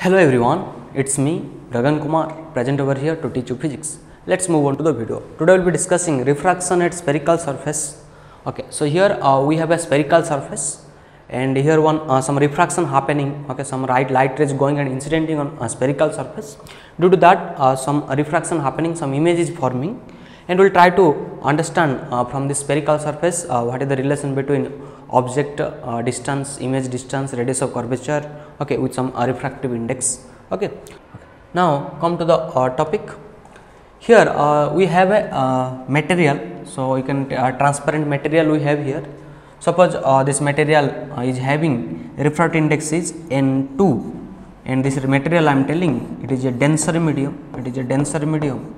Hello everyone, it's me Gagan Kumar present over here to teach you physics. Let's move on to the video. Today we'll be discussing refraction at spherical surface. Okay, so here we have a spherical surface and here some refraction happening. Okay, some light rays going and incidenting on a spherical surface. Due to that some refraction happening, some image is forming, and we'll try to understand from this spherical surface what is the relation between object distance, image distance, radius of curvature, okay, with some refractive index. Okay. Now come to the topic. Here we have a material, so you can transparent material we have here. Suppose this material is having refractive index is N2, and this material I am telling it is a denser medium. It is a denser medium.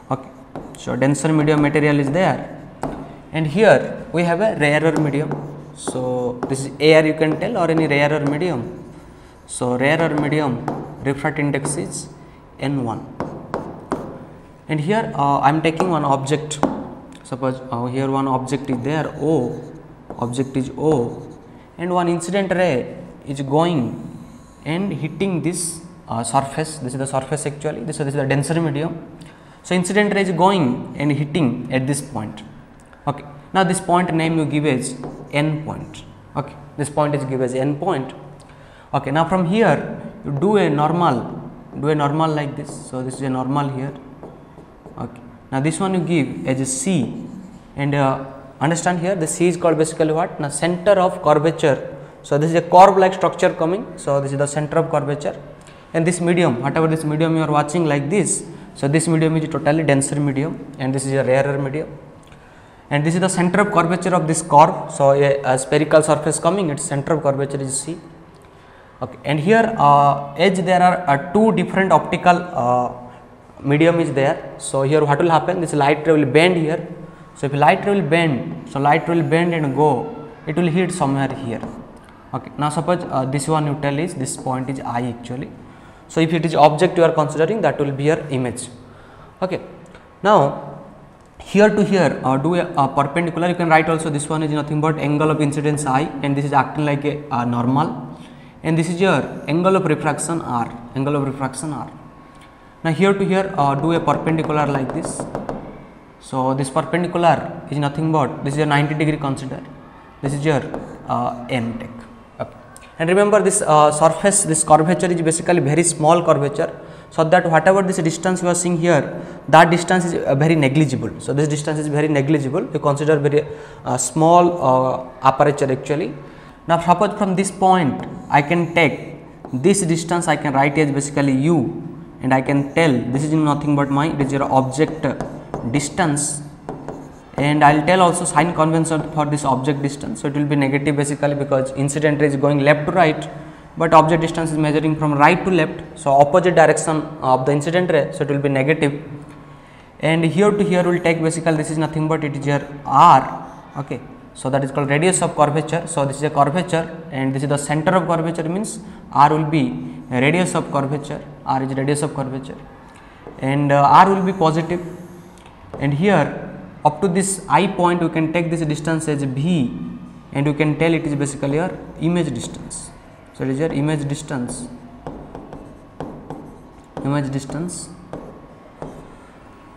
Okay, so denser medium material is there, and here we have a rarer medium. So this is air, you can tell, or any rarer medium. So rarer medium refractive index is N1, and here I am taking one object. Suppose here one object is there, O, object is O, and one incident ray is going and hitting this surface. This is the surface actually, this is the denser medium. So incident ray is going and hitting at this point. Okay. Now this point name you give as N point. Okay, this point is given as N point. Okay, now from here you do a normal like this. So this is a normal here. Okay, now this one you give as a C, and understand here the C is called basically what? Now center of curvature. So this is a curve like structure coming. So this is the center of curvature, and this medium, whatever this medium you are watching like this. So this medium is totally denser medium, and this is a rarer medium. And this is the center of curvature of this curve. So a spherical surface coming, its center of curvature is C. Okay, and here edge there are two different optical medium is there. So here what will happen? This light ray will bend here. So if light ray will bend, so light ray will bend and go, it will hit somewhere here. Okay, now suppose this one you tell is this point is I actually. So if it is object you are considering, that will be your image. Okay, now here to here do a perpendicular. You can write also this one is nothing but angle of incidence I, and this is acting like a normal, and this is your angle of refraction R, angle of refraction R. Now here to here do a perpendicular like this. So this perpendicular is nothing but, this is a 90 degree consider, this is your N take. Okay. And remember this surface, this curvature is basically very small curvature, so that whatever this distance you are seeing here, that distance is very negligible. So this distance is very negligible. You consider very small aperture actually. Now suppose from this point I can take this distance, I can write as basically U, and I can tell this is nothing but my, it is your object distance, and I will tell also sign convention for this object distance. So it will be negative basically because incident ray is going left to right, but object distance is measuring from right to left, so opposite direction of the incident ray, so it will be negative. And here to here will take basically this is nothing but it is your R. Okay, so that is called radius of curvature. So this is a curvature, and this is the center of curvature, means R will be radius of curvature, R is radius of curvature, and R will be positive. And here up to this I point you can take this distance as V, and you can tell it is basically your image distance. So it is your image distance, image distance.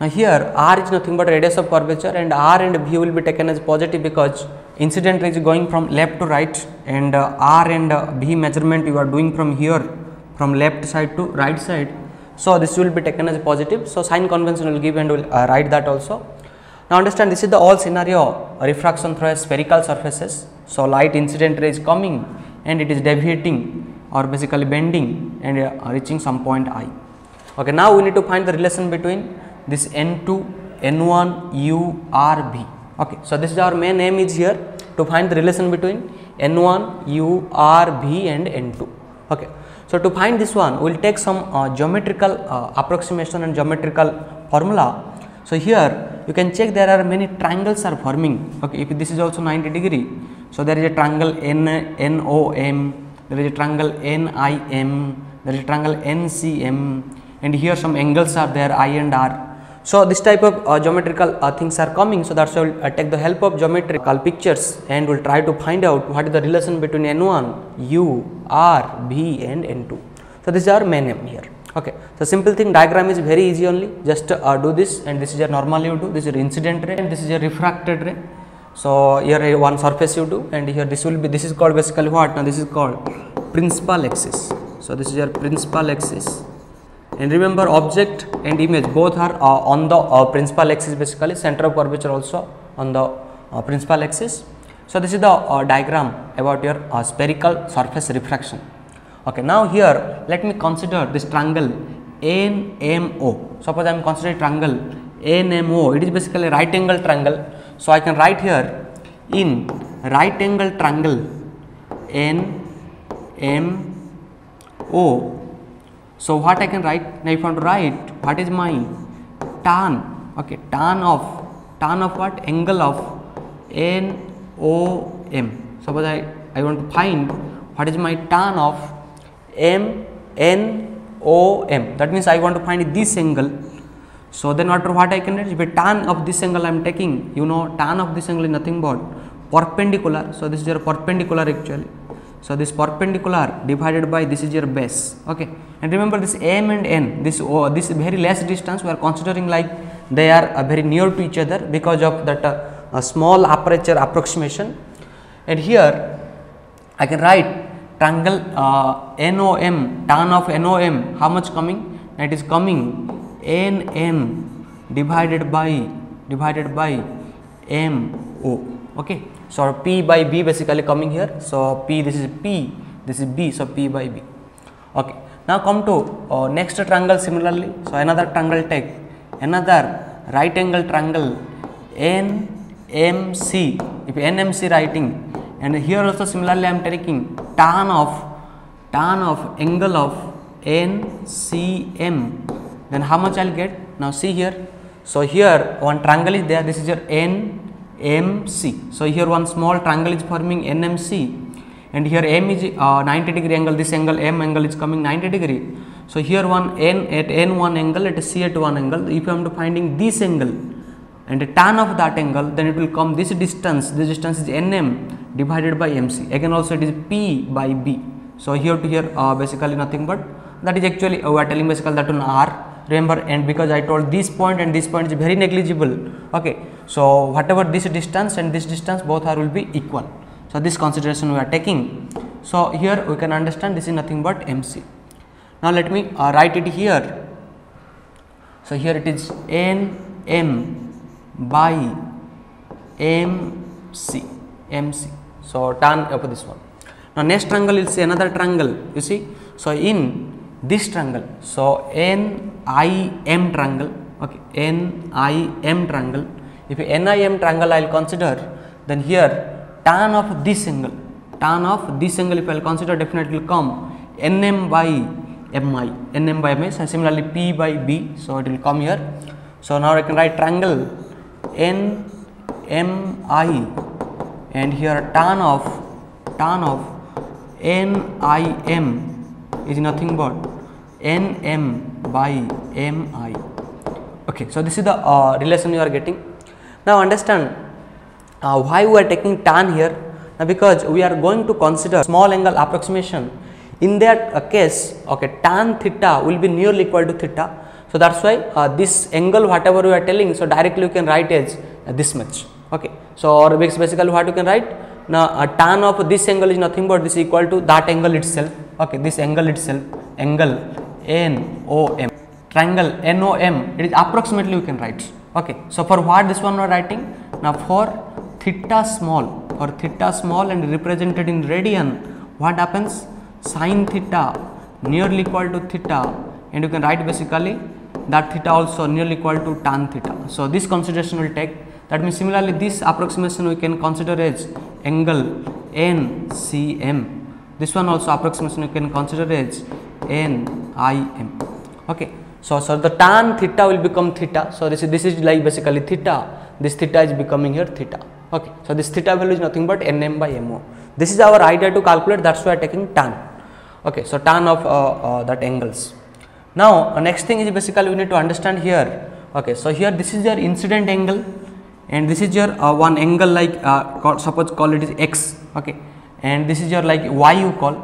Now here R is nothing but radius of curvature, and R and V will be taken as positive because incident ray is going from left to right, and R and V measurement you are doing from here, from left side to right side. So this will be taken as positive. So sign convention will give, and will write that also. Now understand this is the all scenario refraction through spherical surfaces. So light incident ray is coming, and it is deviating or basically bending and reaching some point I. Okay, now we need to find the relation between this N2, N1, U, R, V. Okay, so this is our main aim is here to find the relation between N1, U, R, V and N2. Okay, so to find this one we will take some geometrical approximation and geometrical formula. So here you can check there are many triangles are forming. Okay, if this is also 90 degree, so there is a triangle NOM, there is a triangle NIM, there is a triangle NCM, and here some angles are there I and R. So this type of geometrical things are coming. So that's why we'll take the help of geometrical pictures and we'll try to find out what is the relation between N1, U, R, V and N2. So So this is our main aim here. Okay, so simple thing, diagram is very easy only, just do this, and this is your normal you do, this is your incident ray and this is your refracted ray. So here one surface you do, and here this will be, this is called basically what? Now this is called principal axis. So this is your principal axis, and remember object and image both are on the principal axis, basically center of curvature also on the principal axis. So this is the diagram about your spherical surface refraction. Okay, now here let me consider this triangle NMO. Suppose I am considering triangle NMO. It is basically a right angle triangle. So I can write here, in right angle triangle NMO. So what I can write? Now if I want to write what is my tan, okay, tan of what? Angle of NOM. Suppose I want to find what is my tan of NOM. That means I want to find this angle. So then what I can write? If a tan of this angle I am taking, you know, tan of this angle is nothing but perpendicular. So this is your perpendicular actually. So this perpendicular divided by this is your base. Okay, and remember this M and N, this very less distance we are considering like they are very near to each other because of that small aperture approximation. And here I can write triangle NOM, tan of NOM, how much coming? That is coming NM divided by MO. Okay, so P by B basically coming here. So P, this is P, this is B, so P by B. Okay, now come to next triangle similarly. So another triangle, take another right angle triangle NMC. If NMC writing, and here also similarly I am taking tan of angle of NCM, then how much I will get? Now see here, so here one triangle is there, this is your NMC. So here one small triangle is forming NMC, and here M is 90 degree angle, this angle M angle is coming 90 degree. So here one N at N one angle, at C at one angle. If I am to finding this angle and the tan of that angle, then it will come this distance is NM divided by MC. Again also it is P by B. So here to here basically nothing but that is actually we are telling basically that one R. Remember, and because I told this point and this point is very negligible. Okay, so whatever this distance and this distance both are will be equal. So this consideration we are taking. So here we can understand this is nothing but MC. Now let me write it here. So here it is NM by MC. So tan of this one. Now next triangle is another triangle. You see. So in this triangle, so NIM triangle. Okay, NIM triangle. If NIM triangle I will consider, then here tan of this angle. If I will consider, definitely will come NM by MI. NM by MI. So similarly P by B. So it will come here. So now I can write triangle NMI, and here tan of NIM is nothing but NM by MI. Okay, so this is the relation you are getting. Now understand why we are taking tan here. Now because we are going to consider small angle approximation. In that case, okay, tan theta will be nearly equal to theta. So that's why this angle whatever we are telling, so directly you can write as this much. Okay, so or basically what you can write, now tan of this angle is nothing but this equal to that angle itself. Okay, this angle itself, angle NOM, triangle NOM, it is approximately you can write. Okay, so for what this one we are writing? Now for theta small and represented in radian, what happens? Sin theta nearly equal to theta, and you can write basically that theta also nearly equal to tan theta. So this consideration will take. That means similarly this approximation we can consider as angle NCM. This one also approximation you can consider as NIM. Okay, so the tan theta will become theta. So this is like basically theta. This theta is becoming here theta. Okay, so this theta value is nothing but NM by MO. This is our idea to calculate. That's why I am taking tan. Okay, so tan of that angles. Now next thing is basically we need to understand here. Okay, so here this is your incident angle, and this is your one angle like suppose call it is X. Okay, and this is your like Y you call,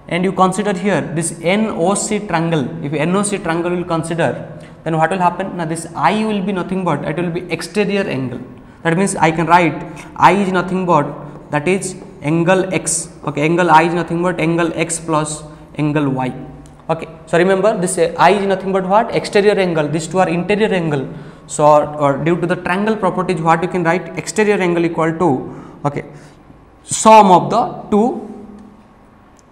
and you consider here this NOC triangle. If NOC triangle will consider, then what will happen? Now this I will be nothing but, it will be exterior angle. That means I can write I is nothing but, that is angle x. Okay, angle I is nothing but angle x plus angle y. Okay, so remember this I is nothing but what? Exterior angle. These two are interior angle. So or due to the triangle properties, what you can write? Exterior angle equal to, okay, sum of the two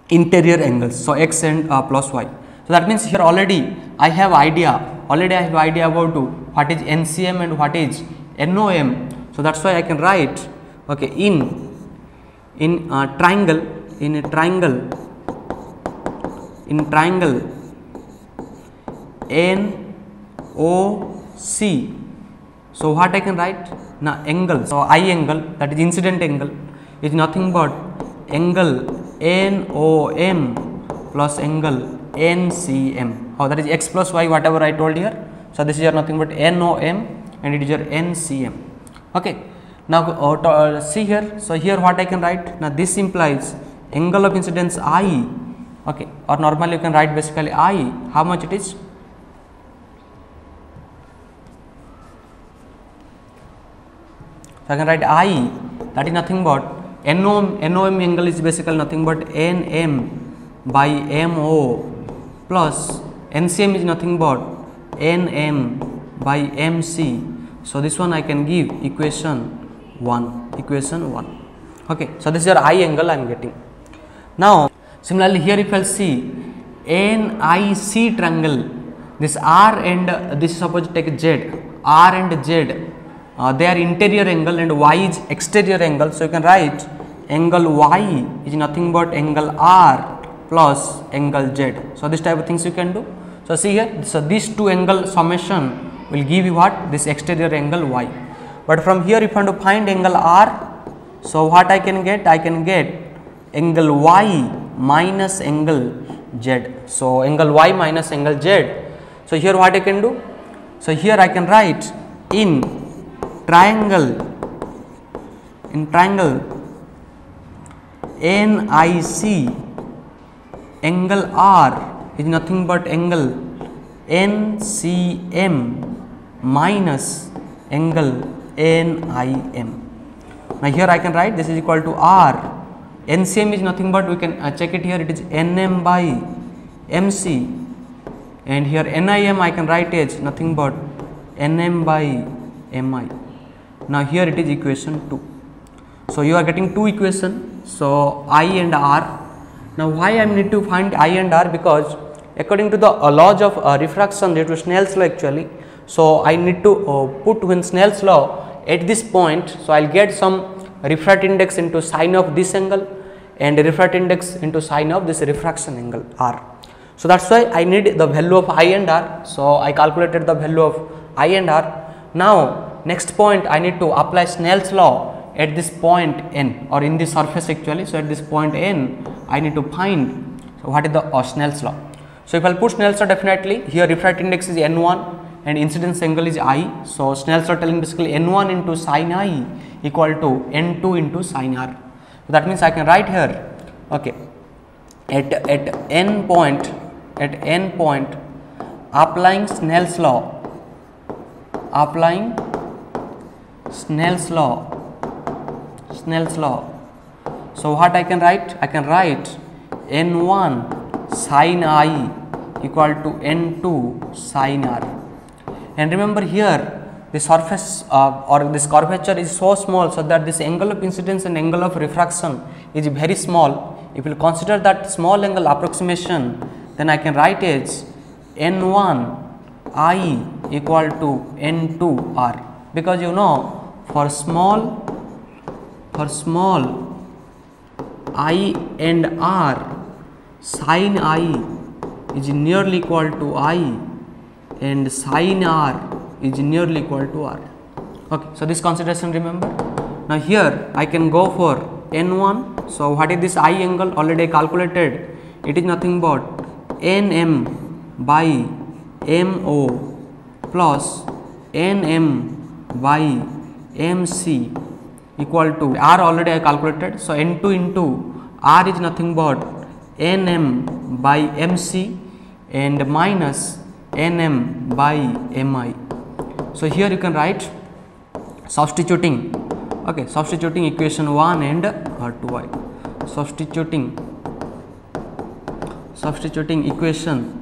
interior angles. So x and plus y. So that means here already I have idea. About what is NCM and what is NOM. So that's why I can write, okay, in triangle NOC. So what I can write? Now angle, so I angle, that is incident angle, is nothing but angle NOM plus angle NCM. Oh, that is x plus y, whatever I told here. So this is your nothing but NOM and it is your NCM. Okay. Now see here. So here what I can write? Now this implies angle of incidence I. Okay, or normally you can write basically I. How much it is? So I can write I, that is nothing but NOM angle is basically nothing but NM by MO plus NCM is nothing but NM by MC. So this one I can give equation 1. Okay, so this is your I angle I am getting. Now similarly here if I will see NIC triangle, this R and this is suppose take Z, R and Z, they are interior angle and Y is exterior angle. So you can write angle Y is nothing but angle R plus angle Z. So this type of things you can do. So see here, so these two angle summation will give you what? This exterior angle Y. But from here if I want to find angle R, so what I can get? I can get angle Y minus angle Z. So angle Y minus angle Z. So here what I can do? So here I can write in triangle NIC, angle R is nothing but angle NCM minus angle NIM. Now here I can write this is equal to R. NCM is nothing but, we can check it here, it is NM by MC, and here NIM I can write as nothing but NM by MI. Now here it is equation 2. So you are getting two equations, so I and R. Now why I need to find I and R? Because according to the laws of refraction due to Snell's law actually, so I need to put when Snell's law at this point, so I will get some refractive index into sine of this angle and refractive index into sine of this refraction angle R. So that's why I need the value of I and R. So I calculated the value of I and R. Now next point I need to apply Snell's law at this point N, or in this surface actually. So at this point N I need to find, so what is the Snell's law. So if I will put Snell's law, definitely here refractive index is N1 and incidence angle is I. So Snell's law telling basically N1 into sine I equal to N2 into sine R. So that means I can write here, okay, at N point applying Snell's law, So what I can write? I can write N1 sine I equal to N2 sine R. And remember here the surface or this curvature is so small, so that this angle of incidence and angle of refraction is very small. If you consider that small angle approximation, then I can write as N1 I equal to N2 R, because you know for small I and R, sine I is nearly equal to I and sine R is nearly equal to R. Okay, so this consideration remember. Now here I can go for N1. So what is this I angle? Already calculated. It is nothing but NM by MO plus NM by MC equal to R, already I calculated. So N2 into R is nothing but Nm by Mc and minus Nm by Mi. So here you can write substituting, okay, substituting equation 1 and 2i, substituting equation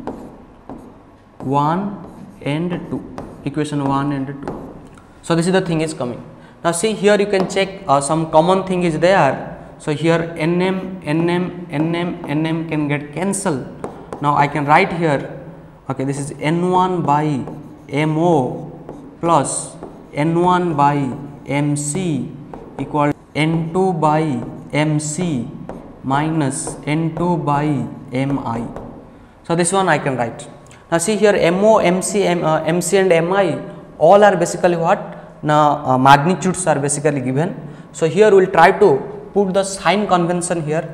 1 and 2, equation 1 and 2. So this is the thing is coming. Now see here you can check some common thing is there. So here Nm can get cancelled. Now I can write here, okay, this is N1 by Mo plus N1 by Mc equal N2 by Mc minus N2 by Mi. So this one I can write. Now see here Mo, Mc and Mi all are basically what? Now magnitudes are basically given. So here we will try to put the sign convention here,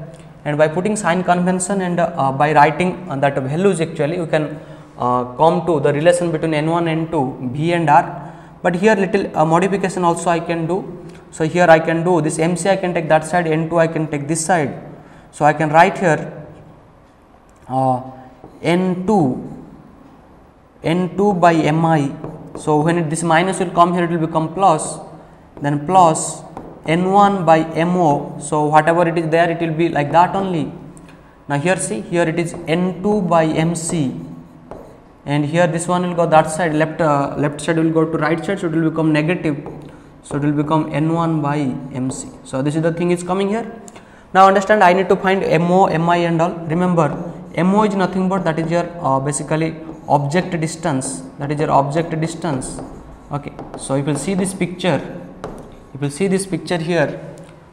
and by putting sign convention and by writing that values, actually you can come to the relation between N1, N2, V and R. But here little modification also I can do. So here I can do this Mc I can take that side, N2 I can take this side. So I can write here N2 by Mi. So when this minus will come here, it will become plus, then plus N1 by Mo. So whatever it is there, it will be like that only. Now here see, here it is N2 by Mc, and here this one will go that side, left side will go to right side, so it will become negative. So it will become N1 by Mc. So this is the thing is coming here. Now understand, I need to find Mo, Mi and all. Remember, Mo is nothing but that is your basically object distance, that is your object distance. Okay, so if you see this picture, here,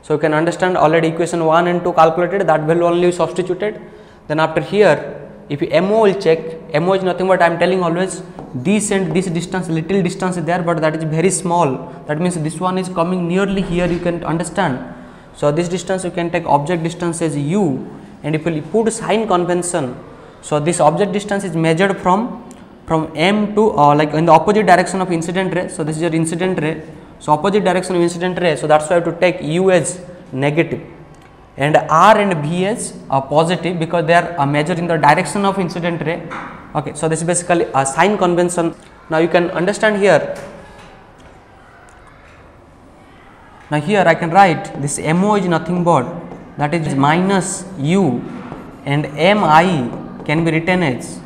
so you can understand already equation 1 and 2 calculated, that value only substituted. Then after here, if you Mo will check, Mo is nothing but I am telling always this and this distance, little distance is there, but that is very small. That means this one is coming nearly here, you can understand. So this distance you can take object distance as u, and if you put sign convention, so this object distance is measured from M to like in the opposite direction of incident ray. So this is your incident ray. So opposite direction of incident ray. So that's why I have to take u as negative and R and V as positive, because they are measured in the direction of incident ray. Okay, so this is basically a sign convention. Now you can understand here. Now here I can write this Mo is nothing but that is minus u, and Mi can be written as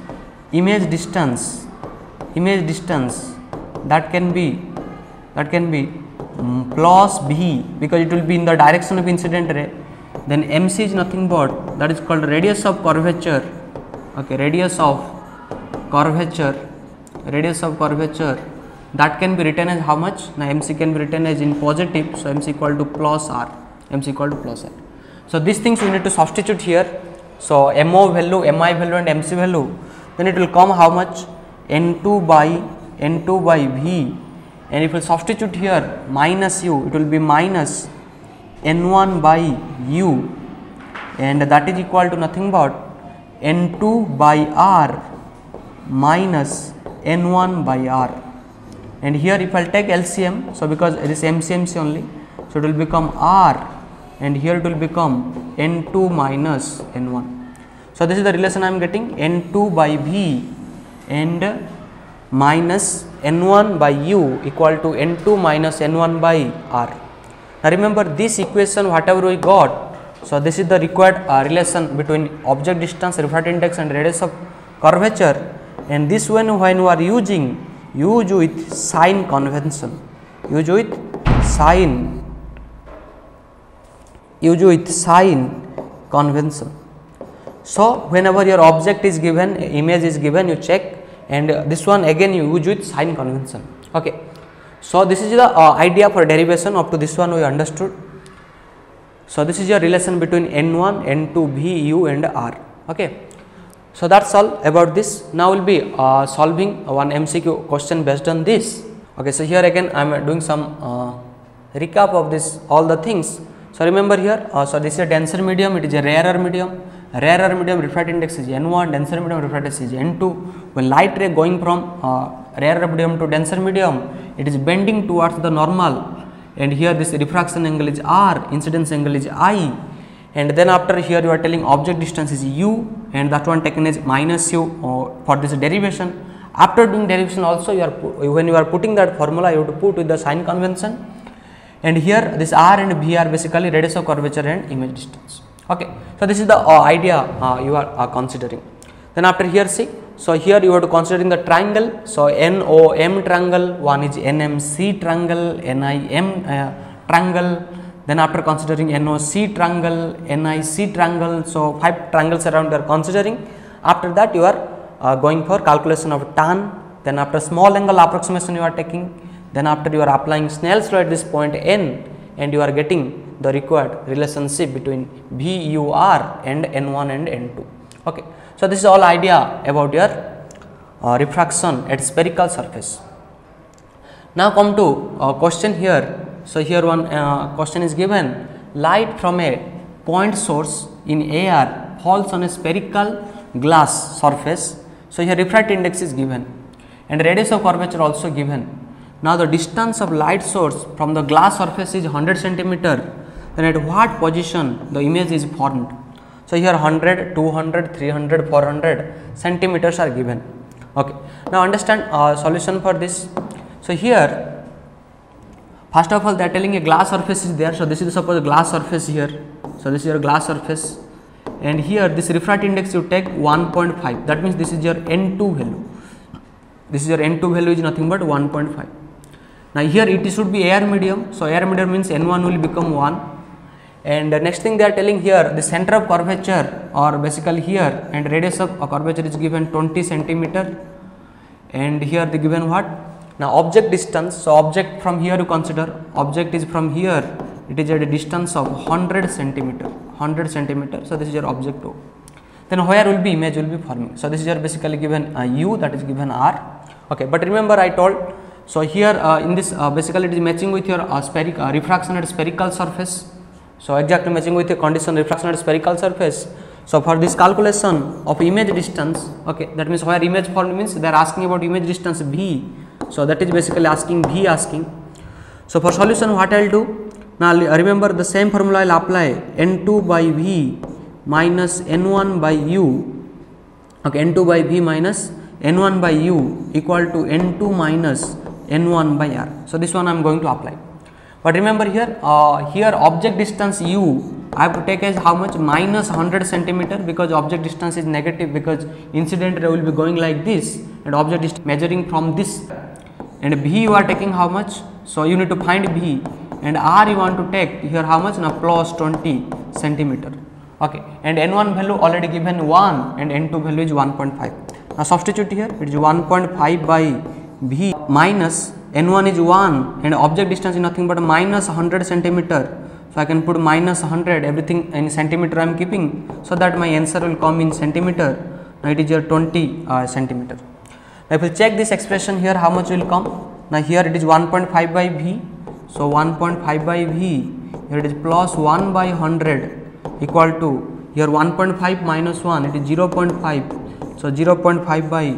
image distance, that can be plus V, because it will be in the direction of incident ray. Then Mc is nothing but that is called radius of curvature. Okay, radius of curvature, that can be written as how much? Now Mc can be written as in positive, so Mc equal to plus R, So these things we need to substitute here. So Mo value, Mi value and Mc value, then it will come how much? N2 by V, and if you substitute here minus u, it will be minus N1 by u, and that is equal to nothing but N2 by R minus N1 by R. And here if I will take LCM, so because it is MC only, so it will become R, and here it will become N2 minus N1. So this is the relation I am getting, N2 by V and minus N1 by U equal to N2 minus N1 by R. Now remember this equation whatever we got, so this is the required relation between object distance, refractive index and radius of curvature, and this one when you are using, use with sign convention, So whenever your object is given, image is given, you check, and this one again you use with sign convention. Okay, so this is the idea for derivation. Up to this one we understood. So this is your relation between N1, N2, V, U and R. Okay, so that's all about this. Now we'll be solving one MCQ question based on this. Okay, so here again I am doing some recap of this all the things. So remember here, so this is a denser medium, it is a rarer medium. Rarer medium refractive index is N1, denser medium refractive index is N2. When light ray going from rarer medium to denser medium, it is bending towards the normal, and here this refraction angle is R, incidence angle is I, and then after here you are telling object distance is u, and that one taken as minus u for this derivation. After doing derivation also you are when you are putting that formula, you have to put with the sign convention, and here this r and v are basically radius of curvature and image distance. Okay, so this is the idea you are considering. Then after here see, so here you have to considering the triangle. So NOM triangle, one is NMC triangle, NIM triangle. Then after considering NOC triangle, NIC triangle, so 5 triangles around you are considering. After that you are going for calculation of tan. Then after small angle approximation you are taking. Then after you are applying Snell's law at this point n, and you are getting the required relationship between VUR and N1 and N2. Okay. So this is all idea about your refraction at spherical surface. Now come to question here. So here one question is given: light from a point source in AR falls on a spherical glass surface. So here refractive index is given and radius of curvature also given. Now the distance of light source from the glass surface is 100 centimeter. Then at what position the image is formed? So here 100, 200, 300, 400 centimeters are given. Okay. Now understand solution for this. So here first of all they are telling a glass surface is there. So this is suppose glass surface here. So this is your glass surface, and here this refractive index you take 1.5. That means this is your N2 value. This is your N2 value is nothing but 1.5. Now here it should be air medium. So air medium means N1 will become 1. And next thing they are telling here, the center of curvature or basically here, and radius of curvature is given 20 centimeter, and here they given what? Now object distance. So object from here you consider, object is from here, it is at a distance of 100 centimeter, 100 centimeter. So this is your object O. Then where will be image will be forming. So this is your basically given U, that is given R. Okay, but remember I told, so here in this basically it is matching with your refraction at spherical surface. So exactly matching with the condition refraction at spherical surface. So for this calculation of image distance, okay, that means where image formed means they are asking about image distance V. So that is basically asking V asking. So for solution what I will do? Now remember the same formula I will apply, N2 by V minus N1 by U. Okay, N2 by V minus N1 by U equal to N2 minus N1 by R. So this one I am going to apply. But remember here, here object distance U I have to take as how much? Minus 100 centimeter, because object distance is negative, because incident ray will be going like this and object is measuring from this, and V you are taking how much? So you need to find V, and R you want to take here how much? Now plus 20 centimeter. Okay, and N1 value already given 1 and N2 value is 1.5. Now substitute here, it is 1.5 by V minus N1 is 1 and object distance is nothing but minus 100 centimeter. So I can put minus 100, everything in centimeter I am keeping, so that my answer will come in centimeter. Now it is your 20 centimeter. Now if we check this expression here, how much will come? Now here it is 1.5 by V. So 1.5 by V, here it is plus 1 by 100 equal to here 1.5 minus 1, it is 0.5. So 0.5 by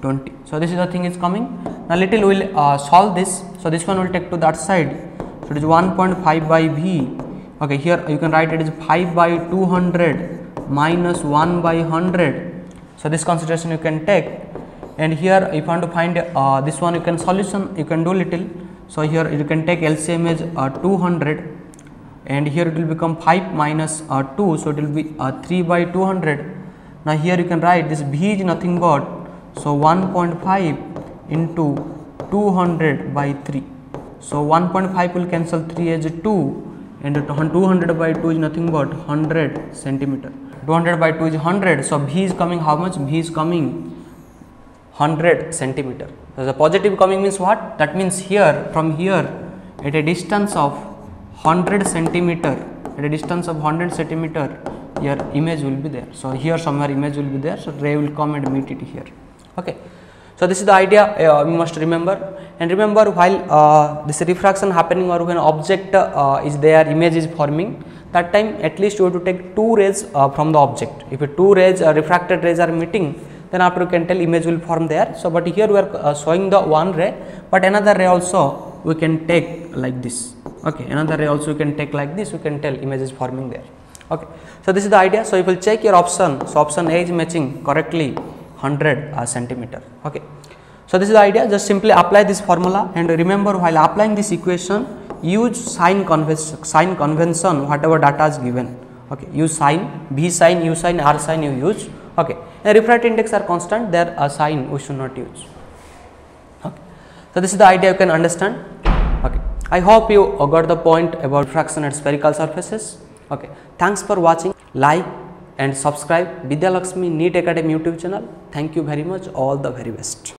20. So this is the thing is coming. Now little we will solve this. So this one will take to that side. So it is 1.5 by V. Okay, here you can write it is 5 by 200 minus 1 by 100. So this consideration you can take. And here if you want to find this one, you can solution, you can do little. So here you can take LCM as 200, and here it will become 5 minus 2, so it will be 3 by 200. Now here you can write this V is nothing but, so 1.5 into 200 by 3. So 1.5 will cancel 3 as 2, and 200 by 2 is nothing but 100 centimeter. 200 by 2 is 100, so V is coming how much? V is coming 100 centimeter. So the positive coming means what? That means here, from here, at a distance of 100 centimeter, at a distance of 100 centimeter, your image will be there. So here somewhere image will be there, so ray will come and meet it here. Okay. So this is the idea you must remember. And remember, while this refraction happening or when object is there, image is forming, that time at least you have to take 2 rays from the object. If 2 rays refracted rays are meeting, then after you can tell image will form there. So but here we are showing the one ray, but another ray also we can take like this. Okay, another ray also you can take like this, you can tell image is forming there. Okay, so this is the idea. So you will check your option. So option A is matching correctly 100 centimeter. Okay, so this is the idea. Just simply apply this formula, and remember, while applying this equation, use sign convention whatever data is given. Okay, use sign, V sign, U sign, R sign you use. Okay, and refractive index are constant, there a sign we should not use. Okay, so this is the idea you can understand. Okay, I hope you got the point about refraction at spherical surfaces. Okay, thanks for watching. Like and subscribe Vidya Lakshmi NEET Academy YouTube channel. Thank you very much. All the very best.